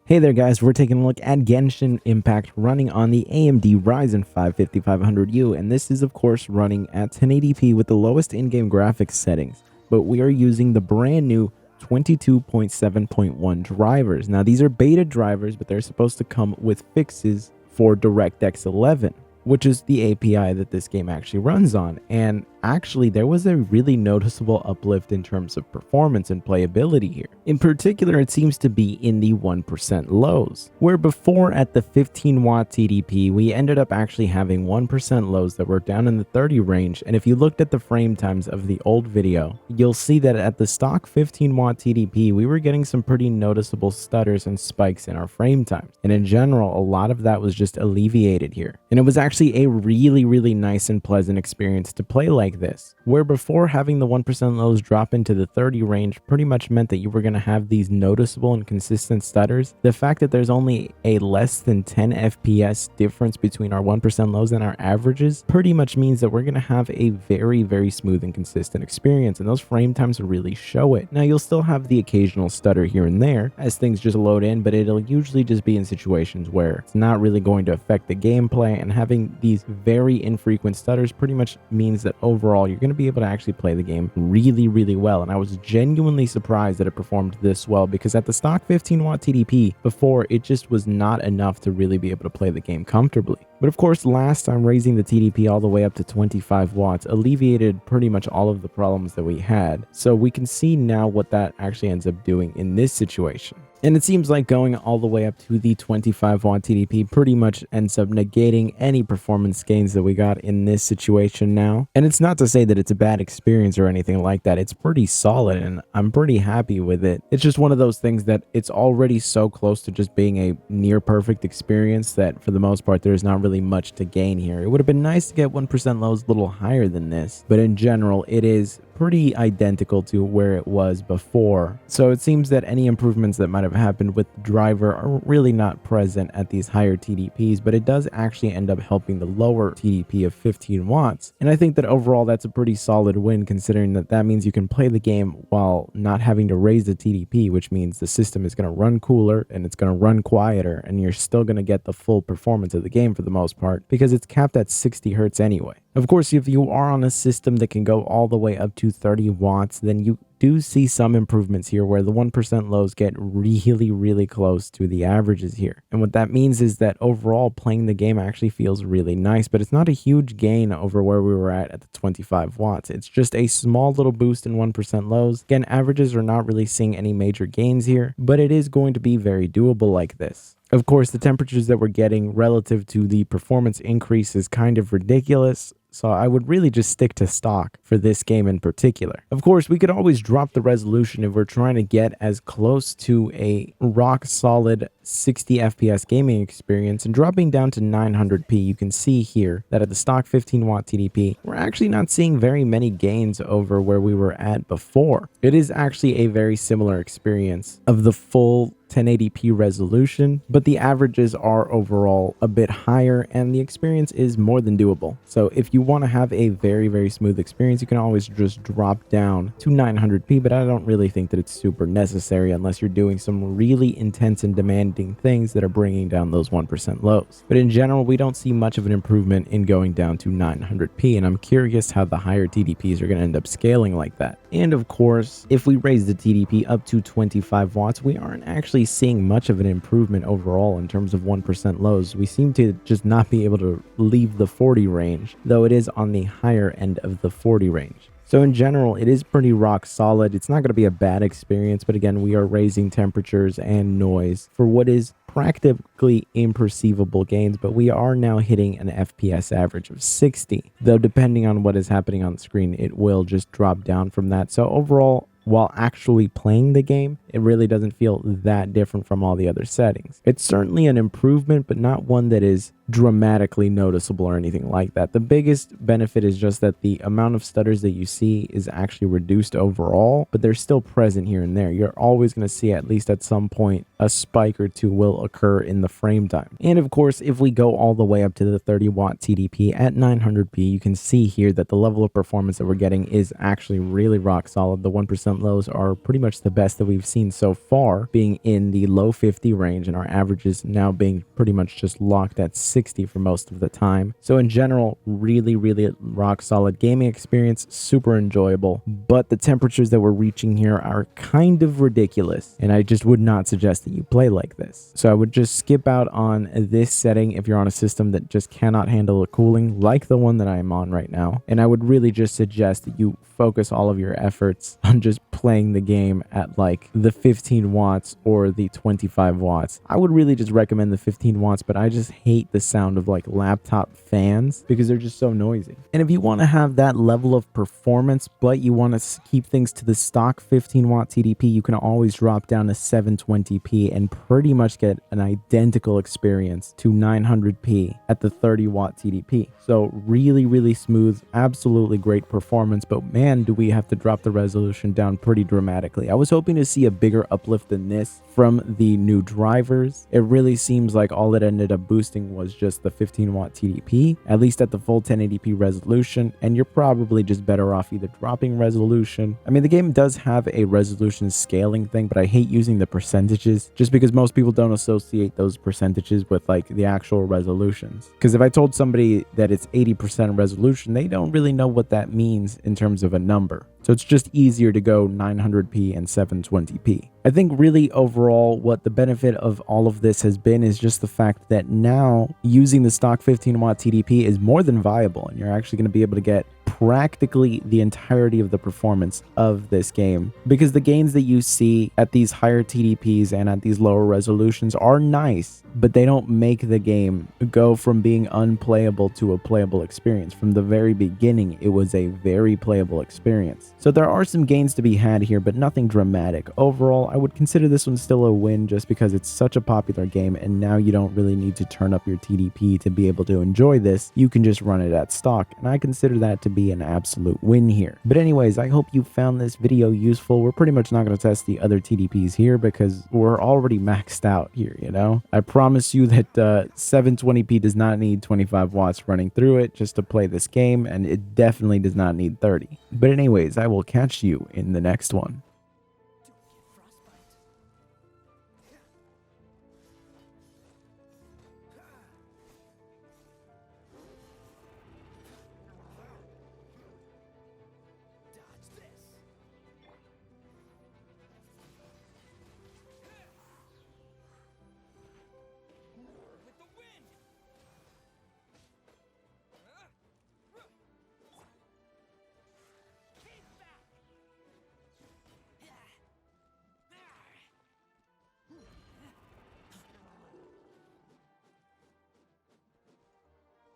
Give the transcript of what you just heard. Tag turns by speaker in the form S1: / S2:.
S1: Hey there guys, we're taking a look at Genshin Impact running on the AMD Ryzen 5 5500U, and this is of course running at 1080p with the lowest in-game graphics settings, but we are using the brand new 22.7.1 drivers. Now these are beta drivers, but they're supposed to come with fixes for DirectX 11, which is the API that this game actually runs on. And actually there was a really noticeable uplift in terms of performance and playability here. In particular, it seems to be in the 1% lows, where before at the 15 watt TDP we ended up actually having 1% lows that were down in the 30 range. And if you looked at the frame times of the old video, you'll see that at the stock 15 watt TDP we were getting some pretty noticeable stutters and spikes in our frame times, and in general a lot of that was just alleviated here. And it was actually a really nice and pleasant experience to play like this, where before having the 1% lows drop into the 30 range pretty much meant that you were going to have these noticeable and consistent stutters. The fact that there's only a less than 10 FPS difference between our 1% lows and our averages pretty much means that we're going to have a very smooth and consistent experience, and those frame times really show it. Now you'll still have the occasional stutter here and there as things just load in, but it'll usually just be in situations where it's not really going to affect the gameplay, and having these very infrequent stutters pretty much means that overall you're going to be able to actually play the game really well. And I was genuinely surprised that it performed this well, because at the stock 15 watt TDP before, it just was not enough to really be able to play the game comfortably. But of course, last time raising the TDP all the way up to 25 watts alleviated pretty much all of the problems that we had. So we can see now what that actually ends up doing in this situation. And it seems like going all the way up to the 25 watt TDP pretty much ends up negating any performance gains that we got in this situation now. And it's not to say that it's a bad experience or anything like that. It's pretty solid and I'm pretty happy with it. It's just one of those things that it's already so close to just being a near perfect experience that for the most part there's not really much to gain here. It would have been nice to get 1% lows a little higher than this, but in general it is pretty identical to where it was before. So it seems that any improvements that might have happened with the driver are really not present at these higher TDPs, but it does actually end up helping the lower TDP of 15 watts. And I think that overall that's a pretty solid win, considering that that means you can play the game while not having to raise the TDP, which means the system is going to run cooler and it's going to run quieter, and you're still going to get the full performance of the game for the most part, because it's capped at 60 hertz anyway. Of course, if you are on a system that can go all the way up to 30 watts, then you do see some improvements here where the 1% lows get really close to the averages here. And what that means is that overall playing the game actually feels really nice, but it's not a huge gain over where we were at the 25 watts. It's just a small little boost in 1% lows. Again, averages are not really seeing any major gains here, but it is going to be very doable like this. Of course, the temperatures that we're getting relative to the performance increase is kind of ridiculous, so I would really just stick to stock for this game in particular. Of course, we could always drop the resolution if we're trying to get as close to a rock solid 60 FPS gaming experience, and dropping down to 900p, you can see here that at the stock 15 watt TDP, we're actually not seeing very many gains over where we were at before. It is actually a very similar experience of the full 1080p resolution, but the averages are overall a bit higher and the experience is more than doable. So if you want to have a very smooth experience, you can always just drop down to 900p, but I don't really think that it's super necessary unless you're doing some really intense and demanding things that are bringing down those 1% lows. But in general, we don't see much of an improvement in going down to 900p, and I'm curious how the higher TDPs are going to end up scaling like that. And of course, if we raise the TDP up to 25 watts, we aren't actually seeing much of an improvement overall in terms of 1% lows. We seem to just not be able to leave the 40 range, though it is on the higher end of the 40 range. So in general, it is pretty rock solid. It's not going to be a bad experience, but again, we are raising temperatures and noise for what is practically imperceivable gains, but we are now hitting an FPS average of 60, though depending on what is happening on the screen, it will just drop down from that. So overall, while actually playing the game, it really doesn't feel that different from all the other settings. It's certainly an improvement, but not one that is dramatically noticeable or anything like that. The biggest benefit is just that the amount of stutters that you see is actually reduced overall, but they're still present here and there. You're always going to see, at least at some point, a spike or two will occur in the frame time. And of course, if we go all the way up to the 30 watt TDP at 900p, you can see here that the level of performance that we're getting is actually really rock solid. The 1% lows are pretty much the best that we've seen seen so far being in the low 50 range, and our averages now being pretty much just locked at 60 for most of the time. So in general, really rock solid gaming experience, super enjoyable, but the temperatures that we're reaching here are kind of ridiculous, and I just would not suggest that you play like this. So I would just skip out on this setting if you're on a system that just cannot handle the cooling like the one that I am on right now, and I would really just suggest that you focus all of your efforts on just playing the game at like the 15 watts or the 25 watts. I would really just recommend the 15 watts, but I just hate the sound of like laptop fans because they're just so noisy. And if you want to have that level of performance, but you want to keep things to the stock 15 watt TDP, you can always drop down to 720p and pretty much get an identical experience to 900p at the 30 watt TDP. So really smooth, absolutely great performance, but man, do we have to drop the resolution down pretty dramatically. I was hoping to see a bigger uplift than this from the new drivers. It really seems like all it ended up boosting was just the 15 watt TDP, at least at the full 1080p resolution, and you're probably just better off either dropping resolution. I mean, the game does have a resolution scaling thing, but I hate using the percentages just because most people don't associate those percentages with like the actual resolutions. Because if I told somebody that it's 80% resolution, they don't really know what that means in terms of a number. So it's just easier to go 900p and 720p. I think really overall what the benefit of all of this has been is just the fact that now using the stock 15 watt TDP is more than viable, and you're actually going to be able to get practically the entirety of the performance of this game, because the gains that you see at these higher TDPs and at these lower resolutions are nice, but they don't make the game go from being unplayable to a playable experience. From the very beginning, it was a very playable experience. So there are some gains to be had here, but nothing dramatic. Overall, I would consider this one still a win just because it's such a popular game, and now you don't really need to turn up your TDP to be able to enjoy this. You can just run it at stock, and I consider that to be an absolute win here. But anyways, I hope you found this video useful. We're pretty much not going to test the other TDPs here because we're already maxed out here, you know? I promise you that 720p does not need 25 watts running through it just to play this game, and it definitely does not need 30. But anyways, I will catch you in the next one.